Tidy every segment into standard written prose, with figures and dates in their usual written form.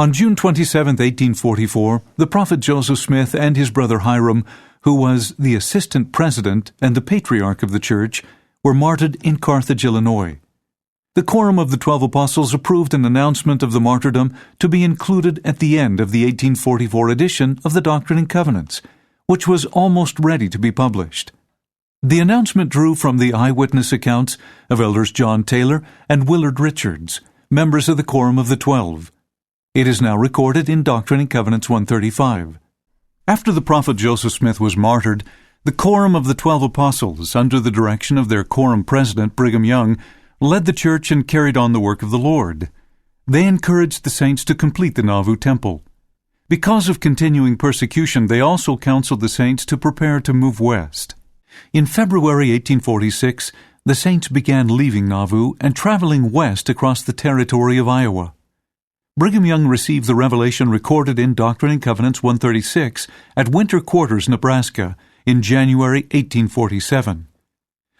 On June 27, 1844, the prophet Joseph Smith and his brother Hyrum, who was the assistant president and the patriarch of the church, were martyred in Carthage, Illinois. The Quorum of the 12 Apostles approved an announcement of the martyrdom to be included at the end of the 1844 edition of the Doctrine and Covenants, which was almost ready to be published. The announcement drew from the eyewitness accounts of Elders John Taylor and Willard Richards, members of the Quorum of the 12. It is now recorded in Doctrine and Covenants 135. After the prophet Joseph Smith was martyred, the Quorum of the 12 Apostles, under the direction of their Quorum president Brigham Young, led the church and carried on the work of the Lord. They encouraged the saints to complete the Nauvoo Temple. Because of continuing persecution, they also counseled the saints to prepare to move west. In February 1846, the saints began leaving Nauvoo and traveling west across the territory of Iowa. Brigham Young received the revelation recorded in Doctrine and Covenants 136 at Winter Quarters, Nebraska, in January 1847.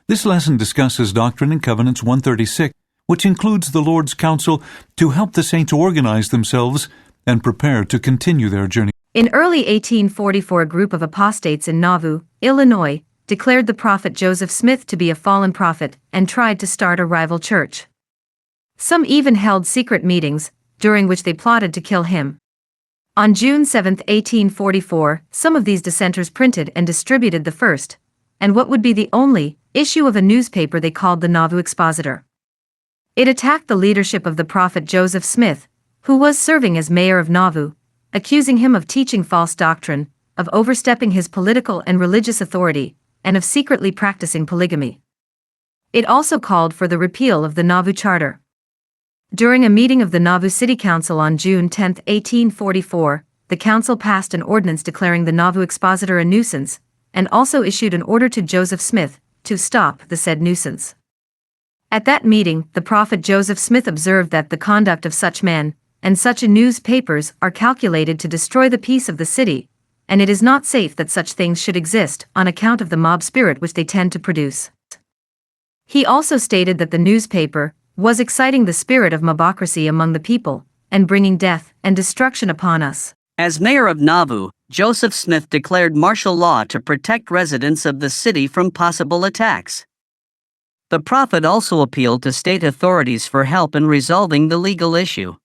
This lesson discusses Doctrine and Covenants 136, which includes the Lord's counsel to help the saints organize themselves and prepare to continue their journey. In early 1844, a group of apostates in Nauvoo, Illinois, declared the prophet Joseph Smith to be a fallen prophet and tried to start a rival church. Some even held secret meetings, during which they plotted to kill him. On June 7, 1844, some of these dissenters printed and distributed the first, and what would be the only, issue of a newspaper they called the Nauvoo Expositor. It attacked the leadership of the prophet Joseph Smith, who was serving as mayor of Nauvoo, accusing him of teaching false doctrine, of overstepping his political and religious authority, and of secretly practicing polygamy. It also called for the repeal of the Nauvoo Charter. During a meeting of the Nauvoo City Council on June 10, 1844, the council passed an ordinance declaring the Nauvoo Expositor a nuisance, and also issued an order to Joseph Smith to stop the said nuisance. At that meeting, the prophet Joseph Smith observed that the conduct of such men, and such newspapers, are calculated to destroy the peace of the city, and it is not safe that such things should exist on account of the mob spirit which they tend to produce. He also stated that the newspaper was exciting the spirit of mobocracy among the people, and bringing death and destruction upon us. As mayor of Nauvoo, Joseph Smith declared martial law to protect residents of the city from possible attacks. The prophet also appealed to state authorities for help in resolving the legal issue.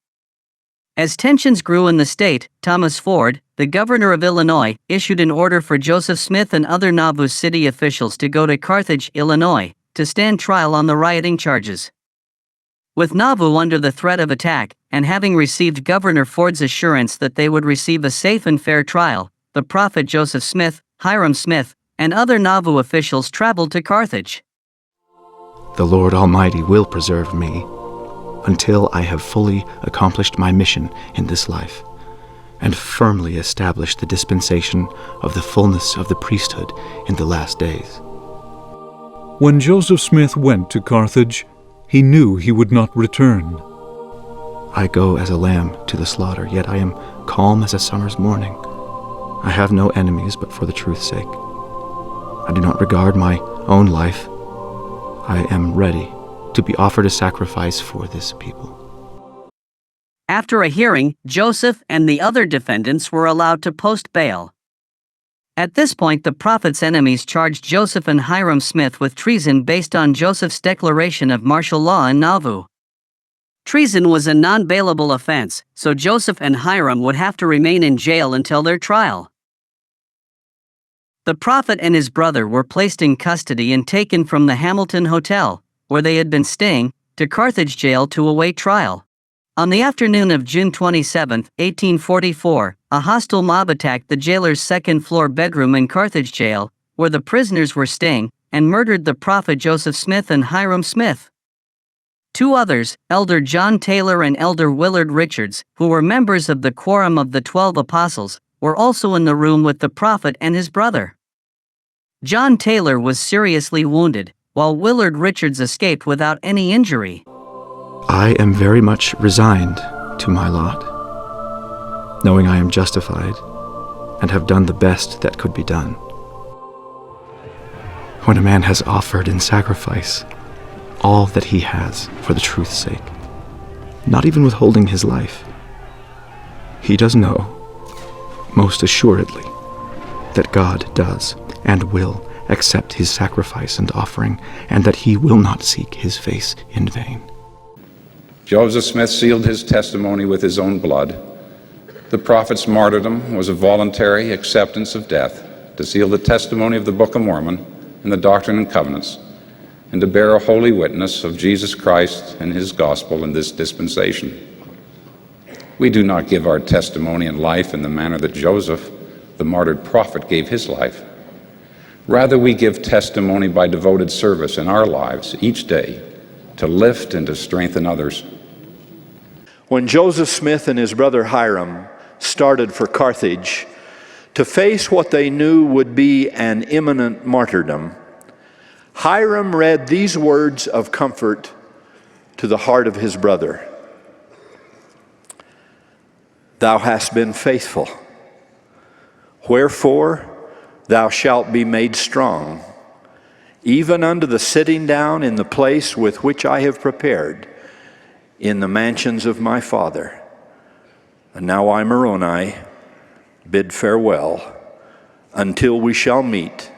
As tensions grew in the state, Thomas Ford, the governor of Illinois, issued an order for Joseph Smith and other Nauvoo city officials to go to Carthage, Illinois, to stand trial on the rioting charges. With Nauvoo under the threat of attack, and having received Governor Ford's assurance that they would receive a safe and fair trial, the prophet Joseph Smith, Hyrum Smith, and other Nauvoo officials traveled to Carthage. The Lord Almighty will preserve me until I have fully accomplished my mission in this life, and firmly established the dispensation of the fullness of the priesthood in the last days. When Joseph Smith went to Carthage, he knew he would not return. I go as a lamb to the slaughter, yet I am calm as a summer's morning. I have no enemies but for the truth's sake. I do not regard my own life. I am ready to be offered a sacrifice for this people. After a hearing, Joseph and the other defendants were allowed to post bail. At this point, the prophet's enemies charged Joseph and Hyrum Smith with treason based on Joseph's declaration of martial law in Nauvoo. Treason was a non-bailable offense, so Joseph and Hyrum would have to remain in jail until their trial. The prophet and his brother were placed in custody and taken from the Hamilton Hotel, where they had been staying, to Carthage jail to await trial. On the afternoon of June 27, 1844, a hostile mob attacked the jailer's second-floor bedroom in Carthage jail, where the prisoners were staying, and murdered the prophet Joseph Smith and Hyrum Smith. Two others, Elder John Taylor and Elder Willard Richards, who were members of the Quorum of the 12 Apostles, were also in the room with the prophet and his brother. John Taylor was seriously wounded, while Willard Richards escaped without any injury. I am very much resigned to my lot, knowing I am justified and have done the best that could be done. When a man has offered in sacrifice all that he has for the truth's sake, not even withholding his life, He does know, most assuredly, that God does and will accept his sacrifice and offering, and that he will not seek his face in vain. Joseph Smith sealed his testimony with his own blood. The prophet's martyrdom was a voluntary acceptance of death to seal the testimony of the Book of Mormon and the Doctrine and Covenants, and to bear a holy witness of Jesus Christ and his gospel in this dispensation. We do not give our testimony in life in the manner that Joseph, the martyred prophet, gave his life. Rather, we give testimony by devoted service in our lives each day to lift and to strengthen others. When Joseph Smith and his brother Hiram started for Carthage to face what they knew would be an imminent martyrdom, Hiram read these words of comfort to the heart of his brother. Thou hast been faithful, wherefore thou shalt be made strong, even unto the sitting down in the place with which I have prepared, in the mansions of my Father. And now I, Moroni, bid farewell, until we shall meet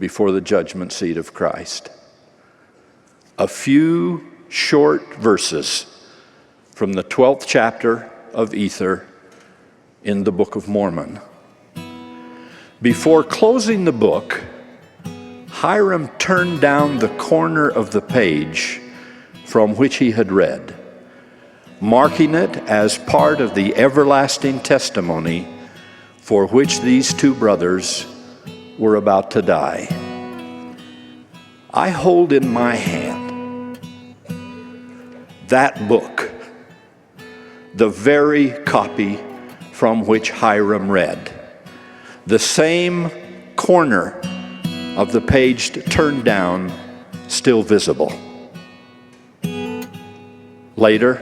before the judgment seat of Christ. A few short verses from the 12th chapter of Ether in the Book of Mormon. Before closing the book, Hiram turned down the corner of the page from which he had read, marking it as part of the everlasting testimony for which these two brothers were about to die. I hold in my hand that book, the very copy from which Hiram read, the same corner of the page turned down, still visible. Later,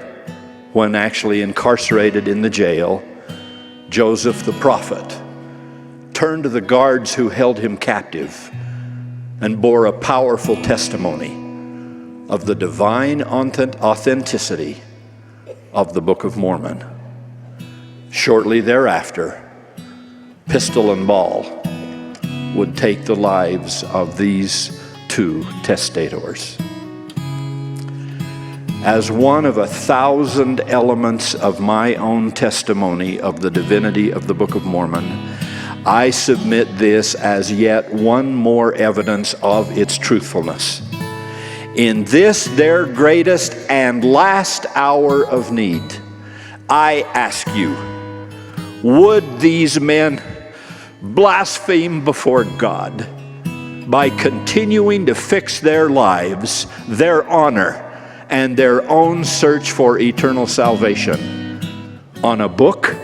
when actually incarcerated in the jail, Joseph the prophet turned to the guards who held him captive and bore a powerful testimony of the divine authenticity of the Book of Mormon. Shortly thereafter, pistol and ball would take the lives of these two testators. As one of 1,000 elements of my own testimony of the divinity of the Book of Mormon, I submit this as yet one more evidence of its truthfulness. In this their greatest and last hour of need, I ask you, would these men blaspheme before God by continuing to fix their lives, their honor, and their own search for eternal salvation on a book,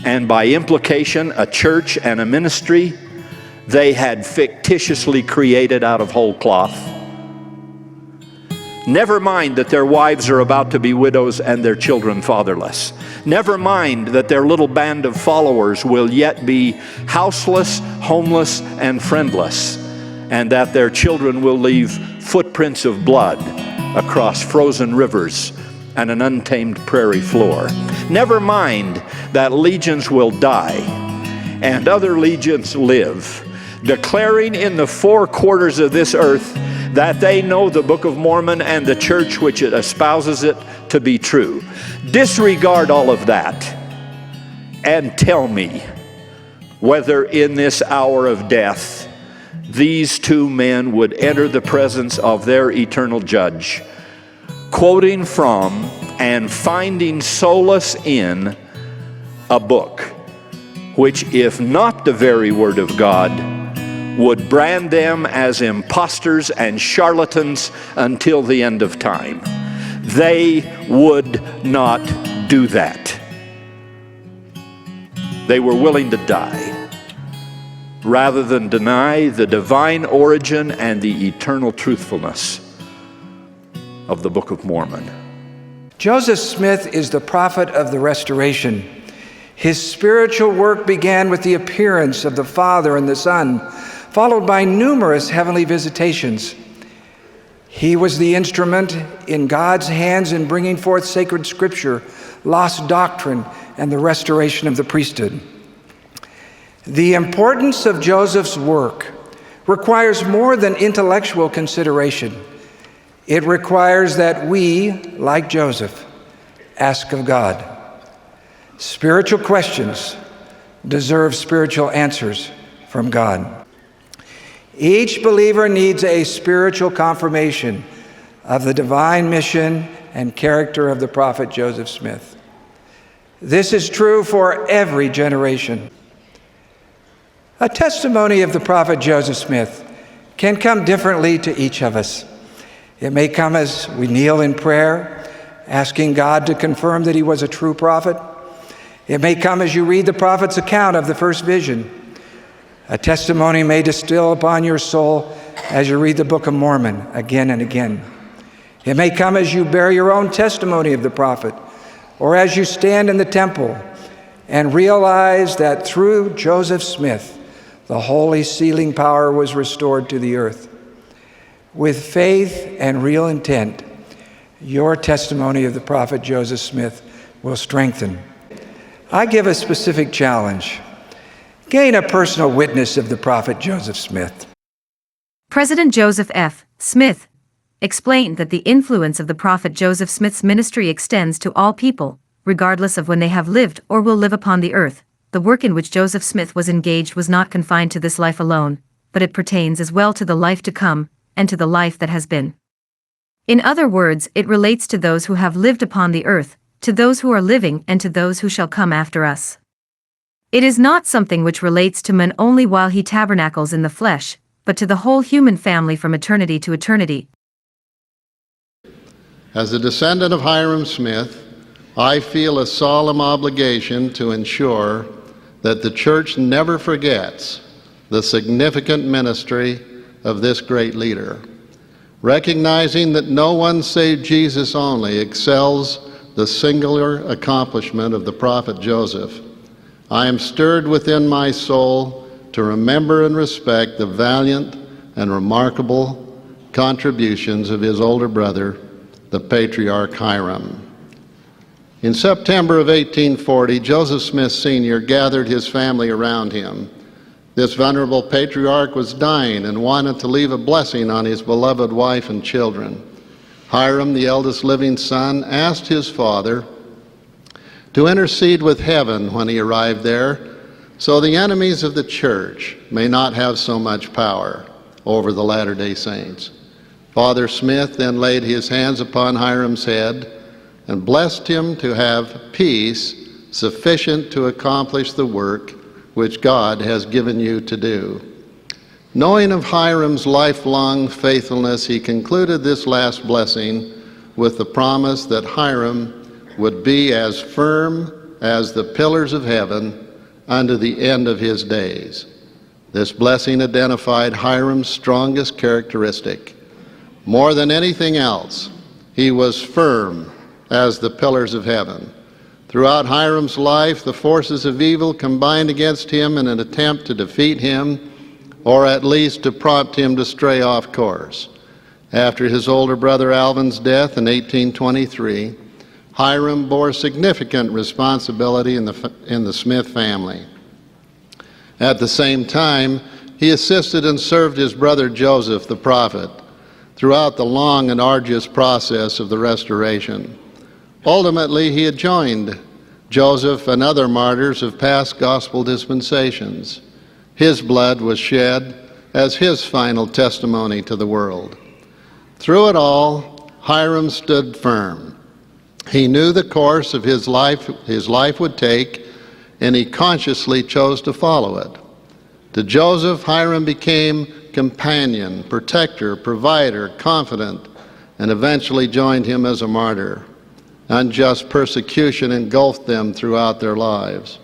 and by implication a church and a ministry they had fictitiously created out of whole cloth? Never mind that their wives are about to be widows and their children fatherless. Never mind that their little band of followers will yet be houseless, homeless, and friendless, and that their children will leave footprints of blood across frozen rivers and an untamed prairie floor. Never mind that legions will die and other legions live, declaring in the four quarters of this earth that they know the Book of Mormon and the church which it espouses it to be true. Disregard all of that and tell me whether in this hour of death these two men would enter the presence of their eternal judge, quoting from and finding solace in a book which, if not the very word of God, would brand them as impostors and charlatans until the end of time. They would not do that. They were willing to die rather than deny the divine origin and the eternal truthfulness of the Book of Mormon. Joseph Smith is the prophet of the Restoration. His spiritual work began with the appearance of the Father and the Son, followed by numerous heavenly visitations. He was the instrument in God's hands in bringing forth sacred scripture, lost doctrine, and the restoration of the priesthood. The importance of Joseph's work requires more than intellectual consideration. It requires that we, like Joseph, ask of God. Spiritual questions deserve spiritual answers from God. Each believer needs a spiritual confirmation of the divine mission and character of the prophet Joseph Smith. This is true for every generation. A testimony of the prophet Joseph Smith can come differently to each of us. It may come as we kneel in prayer, asking God to confirm that he was a true prophet. It may come as you read the prophet's account of the first vision. A testimony may distill upon your soul as you read the Book of Mormon again and again. It may come as you bear your own testimony of the prophet, or as you stand in the temple and realize that through Joseph Smith, the holy sealing power was restored to the earth. With faith and real intent, your testimony of the prophet Joseph Smith will strengthen. I give a specific challenge. Gain a personal witness of the prophet Joseph Smith. President Joseph F. Smith explained that the influence of the prophet Joseph Smith's ministry extends to all people, regardless of when they have lived or will live upon the earth. The work in which Joseph Smith was engaged was not confined to this life alone, but it pertains as well to the life to come and to the life that has been. In other words, it relates to those who have lived upon the earth, to those who are living, and to those who shall come after us. It is not something which relates to man only while he tabernacles in the flesh, but to the whole human family from eternity to eternity. As a descendant of Hiram Smith, I feel a solemn obligation to ensure that the church never forgets the significant ministry of this great leader. Recognizing that no one save Jesus only excels the singular accomplishment of the prophet Joseph, I am stirred within my soul to remember and respect the valiant and remarkable contributions of his older brother, the patriarch Hiram. In September of 1840, Joseph Smith Sr. gathered his family around him. This venerable patriarch was dying and wanted to leave a blessing on his beloved wife and children. Hiram, the eldest living son, asked his father to intercede with heaven when he arrived there, so the enemies of the church may not have so much power over the Latter-day Saints. Father Smith then laid his hands upon Hiram's head and blessed him to have peace sufficient to accomplish the work which God has given you to do. Knowing of Hiram's lifelong faithfulness, he concluded this last blessing with the promise that Hiram would be as firm as the pillars of heaven unto the end of his days. This blessing identified Hiram's strongest characteristic. More than anything else, he was firm as the pillars of heaven. Throughout Hiram's life, the forces of evil combined against him in an attempt to defeat him, or at least to prompt him to stray off course. After his older brother Alvin's death in 1823, Hiram bore significant responsibility in the Smith family. At the same time, he assisted and served his brother Joseph the prophet throughout the long and arduous process of the restoration. Ultimately, he had joined Joseph and other martyrs of past gospel dispensations. His blood was shed as his final testimony to the world. Through it all, Hiram stood firm. He knew the course of his life would take, and he consciously chose to follow it. To Joseph, Hiram became companion, protector, provider, confidant, and eventually joined him as a martyr. Unjust persecution engulfed them throughout their lives.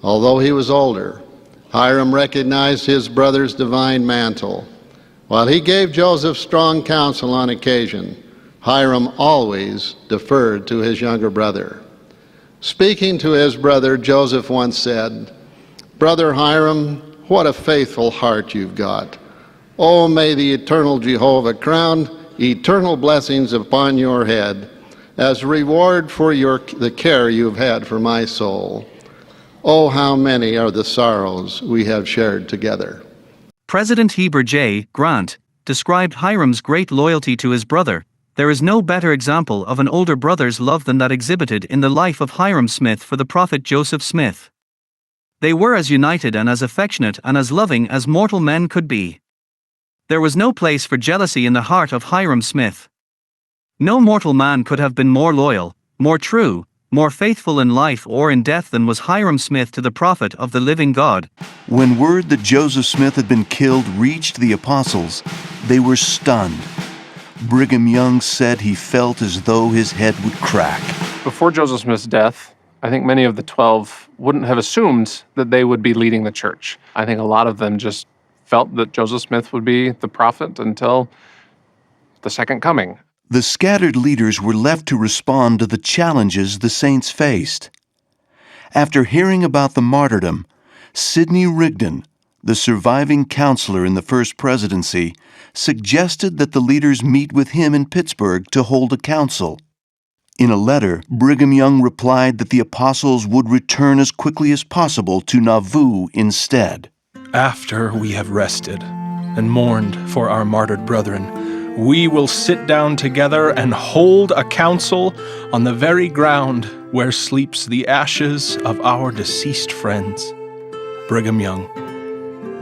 Although he was older, Hiram recognized his brother's divine mantle. While he gave Joseph strong counsel on occasion, Hiram always deferred to his younger brother. Speaking to his brother, Joseph once said, "Brother Hiram, what a faithful heart you've got. Oh, may the eternal Jehovah crown eternal blessings upon your head as a reward for the care you've had for my soul. Oh, how many are the sorrows we have shared together. President Heber J. Grant described Hiram's great loyalty to his brother. There is no better example of an older brother's love than that exhibited in the life of Hiram Smith for the prophet Joseph Smith. They were as united and as affectionate and as loving as mortal men could be. There was no place for jealousy in the heart of Hiram Smith. No mortal man could have been more loyal, more true, more faithful in life or in death than was Hiram Smith to the prophet of the living God. When word that Joseph Smith had been killed reached the apostles, they were stunned. Brigham Young said he felt as though his head would crack. Before Joseph Smith's death, I think many of the 12 wouldn't have assumed that they would be leading the church. I think a lot of them just felt that Joseph Smith would be the prophet until the second coming. The scattered leaders were left to respond to the challenges the saints faced. After hearing about the martyrdom, Sidney Rigdon, the surviving counselor in the First Presidency, suggested that the leaders meet with him in Pittsburgh to hold a council. In a letter, Brigham Young replied that the apostles would return as quickly as possible to Nauvoo instead. After we have rested and mourned for our martyred brethren, we will sit down together and hold a council on the very ground where sleeps the ashes of our deceased friends. Brigham Young.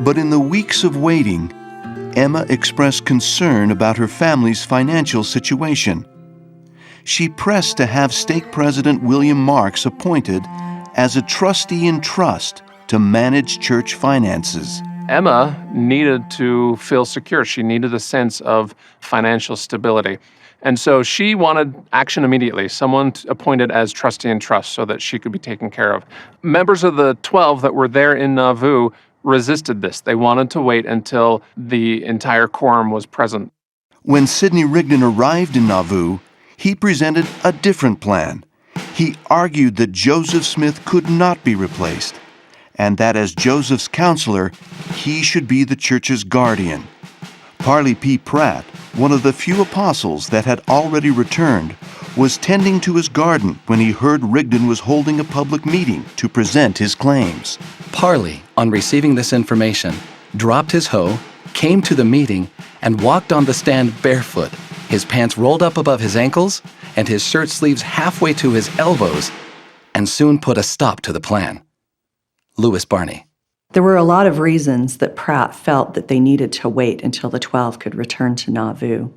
But in the weeks of waiting, Emma expressed concern about her family's financial situation. She pressed to have Stake President William Marks appointed as a trustee in trust to manage church finances. Emma needed to feel secure. She needed a sense of financial stability. And so she wanted action immediately, someone appointed as trustee in trust so that she could be taken care of. Members of the 12 that were there in Nauvoo resisted this. They wanted to wait until the entire quorum was present. When Sidney Rigdon arrived in Nauvoo, he presented a different plan. He argued that Joseph Smith could not be replaced, and that as Joseph's counselor, he should be the church's guardian. Parley P. Pratt, one of the few apostles that had already returned, was tending to his garden when he heard Rigdon was holding a public meeting to present his claims. Parley, on receiving this information, dropped his hoe, came to the meeting, and walked on the stand barefoot, his pants rolled up above his ankles, and his shirt sleeves halfway to his elbows, and soon put a stop to the plan. Lewis Barney. There were a lot of reasons that Pratt felt that they needed to wait until the 12 could return to Nauvoo.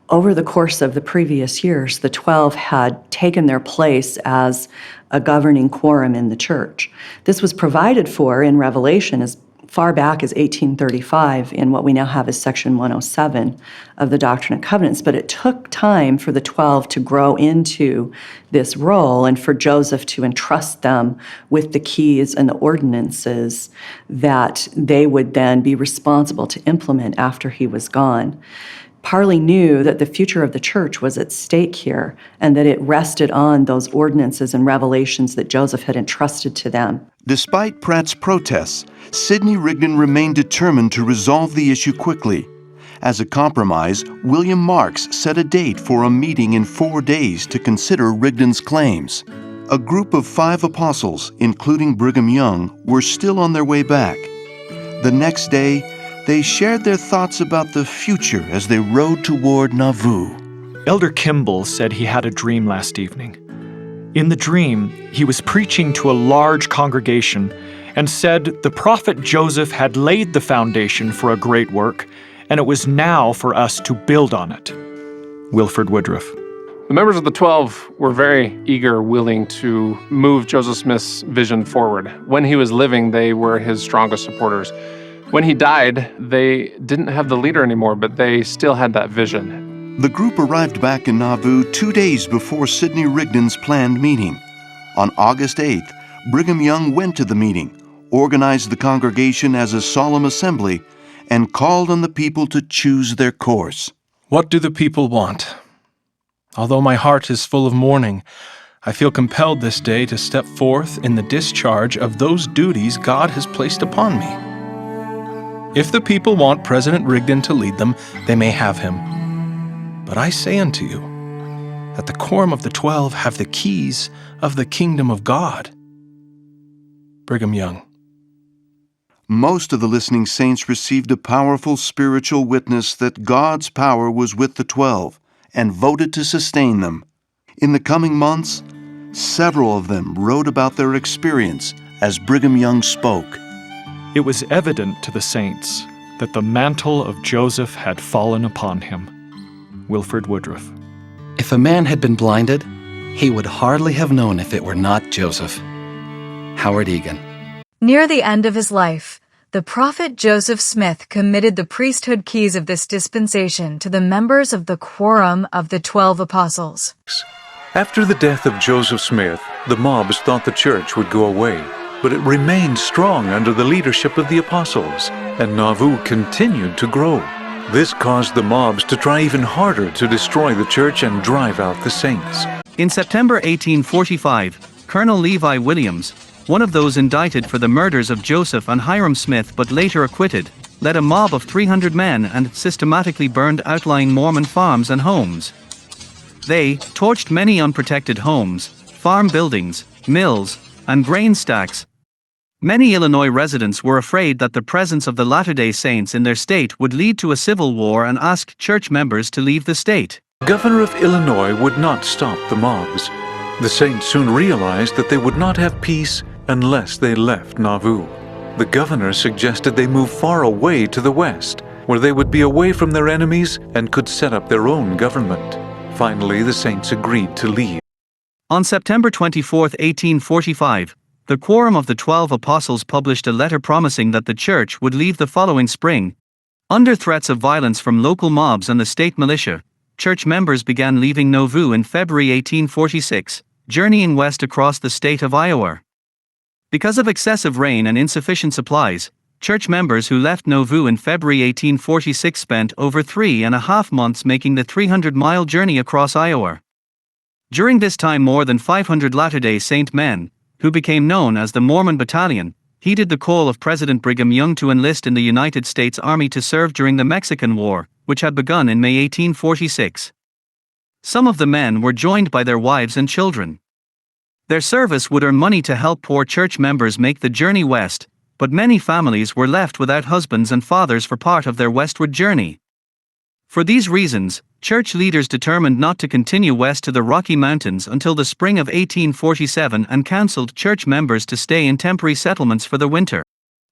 Over the course of the previous years, the 12 had taken their place as a governing quorum in the church. This was provided for in Revelation as far back as 1835 in what we now have as Section 107 of the Doctrine and Covenants, but it took time for the 12 to grow into this role and for Joseph to entrust them with the keys and the ordinances that they would then be responsible to implement after he was gone. Parley knew that the future of the church was at stake here and that it rested on those ordinances and revelations that Joseph had entrusted to them. Despite Pratt's protests, Sidney Rigdon remained determined to resolve the issue quickly. As a compromise, William Marks set a date for a meeting in 4 days to consider Rigdon's claims. A group of 5 apostles, including Brigham Young, were still on their way back. The next day, they shared their thoughts about the future as they rode toward Nauvoo. Elder Kimball said he had a dream last evening. In the dream, he was preaching to a large congregation and said the prophet Joseph had laid the foundation for a great work, and it was now for us to build on it. Wilford Woodruff. The members of the 12 were very eager, willing to move Joseph Smith's vision forward. When he was living, they were his strongest supporters. When he died, they didn't have the leader anymore, but they still had that vision. The group arrived back in Nauvoo 2 days before Sidney Rigdon's planned meeting. On August 8th, Brigham Young went to the meeting, organized the congregation as a solemn assembly, and called on the people to choose their course. What do the people want? Although my heart is full of mourning, I feel compelled this day to step forth in the discharge of those duties God has placed upon me. If the people want President Rigdon to lead them, they may have him. But I say unto you, that the quorum of the 12 have the keys of the kingdom of God. Brigham Young. Most of the listening saints received a powerful spiritual witness that God's power was with the 12 and voted to sustain them. In the coming months, several of them wrote about their experience as Brigham Young spoke. It was evident to the saints that the mantle of Joseph had fallen upon him. Wilford Woodruff. If a man had been blinded, he would hardly have known if it were not Joseph. Howard Egan. Near the end of his life, the prophet Joseph Smith committed the priesthood keys of this dispensation to the members of the Quorum of the 12 Apostles. After the death of Joseph Smith, the mobs thought the church would go away, but it remained strong under the leadership of the apostles, and Nauvoo continued to grow. This caused the mobs to try even harder to destroy the church and drive out the saints. In September 1845, Colonel Levi Williams, one of those indicted for the murders of Joseph and Hyrum Smith but later acquitted, led a mob of 300 men and systematically burned outlying Mormon farms and homes. They torched many unprotected homes, farm buildings, mills, and grain stacks. Many Illinois residents were afraid that the presence of the Latter-day Saints in their state would lead to a civil war and asked church members to leave the state. The governor of Illinois would not stop the mobs. The saints soon realized that they would not have peace unless they left Nauvoo. The governor suggested they move far away to the west, where they would be away from their enemies and could set up their own government. Finally, the saints agreed to leave. On September 24, 1845, the Quorum of the 12 Apostles published a letter promising that the church would leave the following spring. Under threats of violence from local mobs and the state militia, church members began leaving Nauvoo in February 1846, journeying west across the state of Iowa. Because of excessive rain and insufficient supplies, church members who left Nauvoo in February 1846 spent over 3.5 months making the 300-mile journey across Iowa. During this time, more than 500 Latter-day Saint men, who became known as the Mormon Battalion, heeded the call of President Brigham Young to enlist in the United States Army to serve during the Mexican War, which had begun in May 1846. Some of the men were joined by their wives and children. Their service would earn money to help poor church members make the journey west, but many families were left without husbands and fathers for part of their westward journey. For these reasons, church leaders determined not to continue west to the Rocky Mountains until the spring of 1847 and counseled church members to stay in temporary settlements for the winter.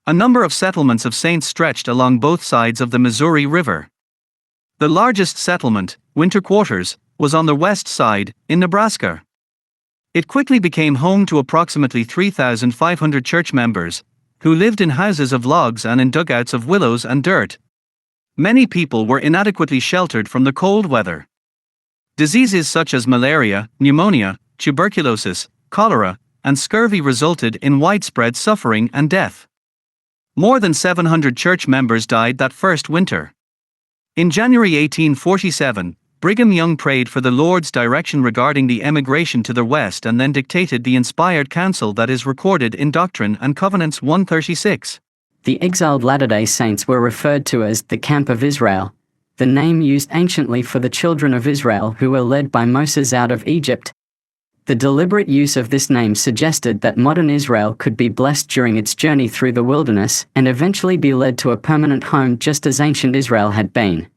A number of settlements of saints stretched along both sides of the Missouri River. The largest settlement, Winter Quarters, was on the west side, in Nebraska. It quickly became home to approximately 3,500 church members, who lived in houses of logs and in dugouts of willows and dirt. Many people were inadequately sheltered from the cold weather. Diseases such as malaria, pneumonia, tuberculosis, cholera, and scurvy resulted in widespread suffering and death. More than 700 church members died that first winter. In January 1847, Brigham Young prayed for the Lord's direction regarding the emigration to the West and then dictated the inspired counsel that is recorded in Doctrine and Covenants 136. The exiled Latter-day Saints were referred to as the Camp of Israel, the name used anciently for the children of Israel who were led by Moses out of Egypt. The deliberate use of this name suggested that modern Israel could be blessed during its journey through the wilderness and eventually be led to a permanent home just as ancient Israel had been.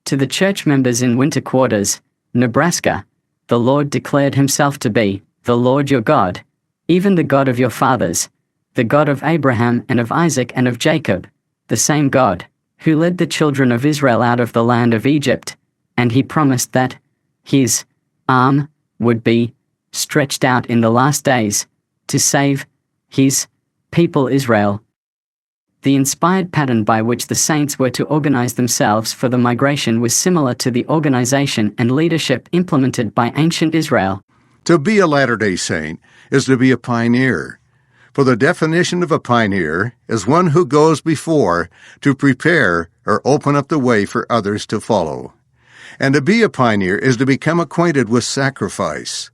To the church members in Winter Quarters, Nebraska, the Lord declared himself to be the Lord your God, even the God of your fathers, the God of Abraham and of Isaac and of Jacob, the same God, who led the children of Israel out of the land of Egypt, and he promised that his arm would be stretched out in the last days to save his people Israel. The inspired pattern by which the saints were to organize themselves for the migration was similar to the organization and leadership implemented by ancient Israel. To be a Latter-day Saint is to be a pioneer. For the definition of a pioneer is one who goes before to prepare or open up the way for others to follow. And to be a pioneer is to become acquainted with sacrifice.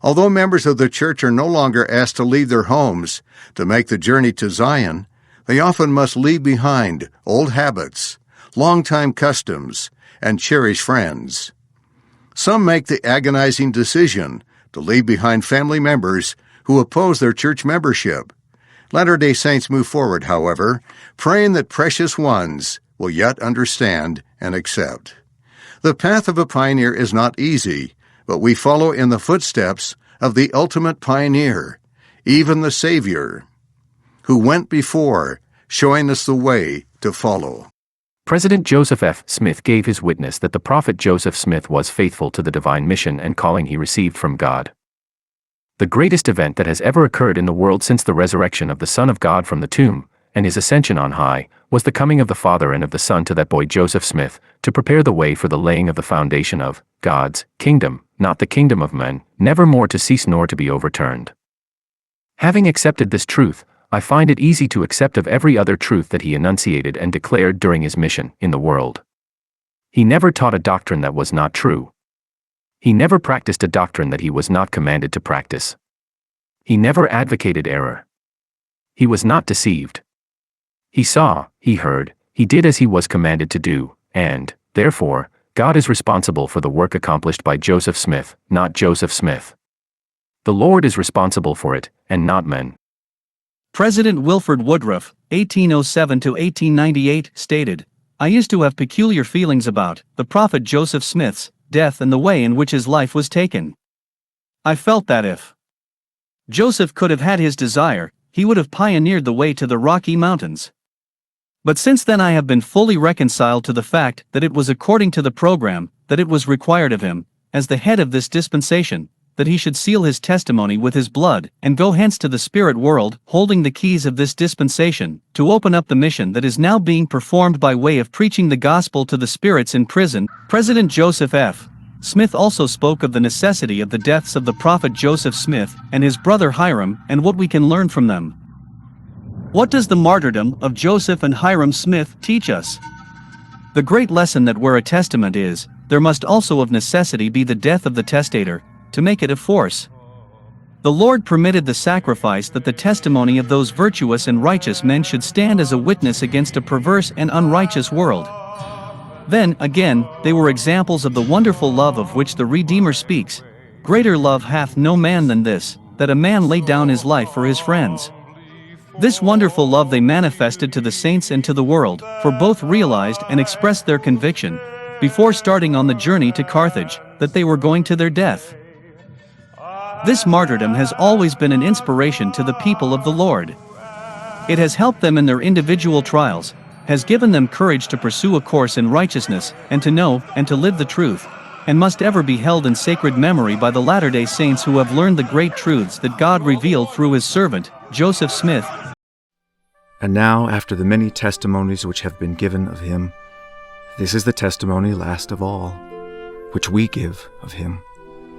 Although members of the church are no longer asked to leave their homes to make the journey to Zion, they often must leave behind old habits, long-time customs, and cherish friends. Some make the agonizing decision to leave behind family members who oppose their church membership. Latter-day Saints move forward, however, praying that precious ones will yet understand and accept. The path of a pioneer is not easy, but we follow in the footsteps of the ultimate pioneer, even the Savior, who went before, showing us the way to follow. President Joseph F. Smith gave his witness that the prophet Joseph Smith was faithful to the divine mission and calling he received from God. The greatest event that has ever occurred in the world since the resurrection of the Son of God from the tomb, and his ascension on high, was the coming of the Father and of the Son to that boy Joseph Smith, to prepare the way for the laying of the foundation of God's kingdom, not the kingdom of men, never more to cease nor to be overturned. Having accepted this truth, I find it easy to accept of every other truth that he enunciated and declared during his mission in the world. He never taught a doctrine that was not true. He never practiced a doctrine that he was not commanded to practice. He never advocated error. He was not deceived. He saw, he heard, he did as he was commanded to do, and, therefore, God is responsible for the work accomplished by Joseph Smith, not Joseph Smith. The Lord is responsible for it, and not men. President Wilford Woodruff, 1807 to 1898, stated, "I used to have peculiar feelings about the prophet Joseph Smith's death and the way in which his life was taken. I felt that if Joseph could have had his desire, he would have pioneered the way to the Rocky Mountains. But since then I have been fully reconciled to the fact that it was according to the program that it was required of him, as the head of this dispensation, that he should seal his testimony with his blood, and go hence to the spirit world, holding the keys of this dispensation, to open up the mission that is now being performed by way of preaching the gospel to the spirits in prison." President Joseph F. Smith also spoke of the necessity of the deaths of the prophet Joseph Smith and his brother Hyrum, and what we can learn from them. What does the martyrdom of Joseph and Hyrum Smith teach us? The great lesson that where a testament is, there must also of necessity be the death of the testator, to make it of force. The Lord permitted the sacrifice that the testimony of those virtuous and righteous men should stand as a witness against a perverse and unrighteous world. Then, again, they were examples of the wonderful love of which the Redeemer speaks. "Greater love hath no man than this, that a man lay down his life for his friends." This wonderful love they manifested to the saints and to the world, for both realized and expressed their conviction, before starting on the journey to Carthage, that they were going to their death. This martyrdom has always been an inspiration to the people of the Lord. It has helped them in their individual trials, has given them courage to pursue a course in righteousness, and to know and to live the truth, and must ever be held in sacred memory by the Latter-day Saints who have learned the great truths that God revealed through his servant, Joseph Smith. And now, after the many testimonies which have been given of him, this is the testimony last of all, which we give of him,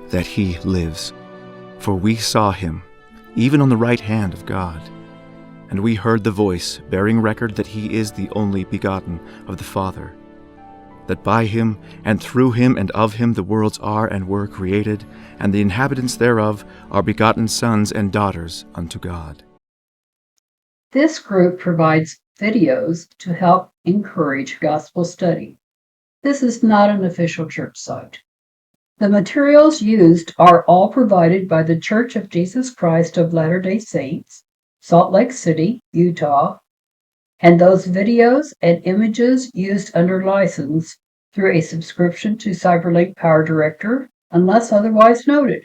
that he lives. For we saw him, even on the right hand of God, and we heard the voice bearing record that he is the only begotten of the Father, that by him and through him and of him the worlds are and were created, and the inhabitants thereof are begotten sons and daughters unto God. This group provides videos to help encourage gospel study. This is not an official church site. The materials used are all provided by the Church of Jesus Christ of Latter-day Saints, Salt Lake City, Utah, and those videos and images used under license through a subscription to CyberLink Power Director, unless otherwise noted.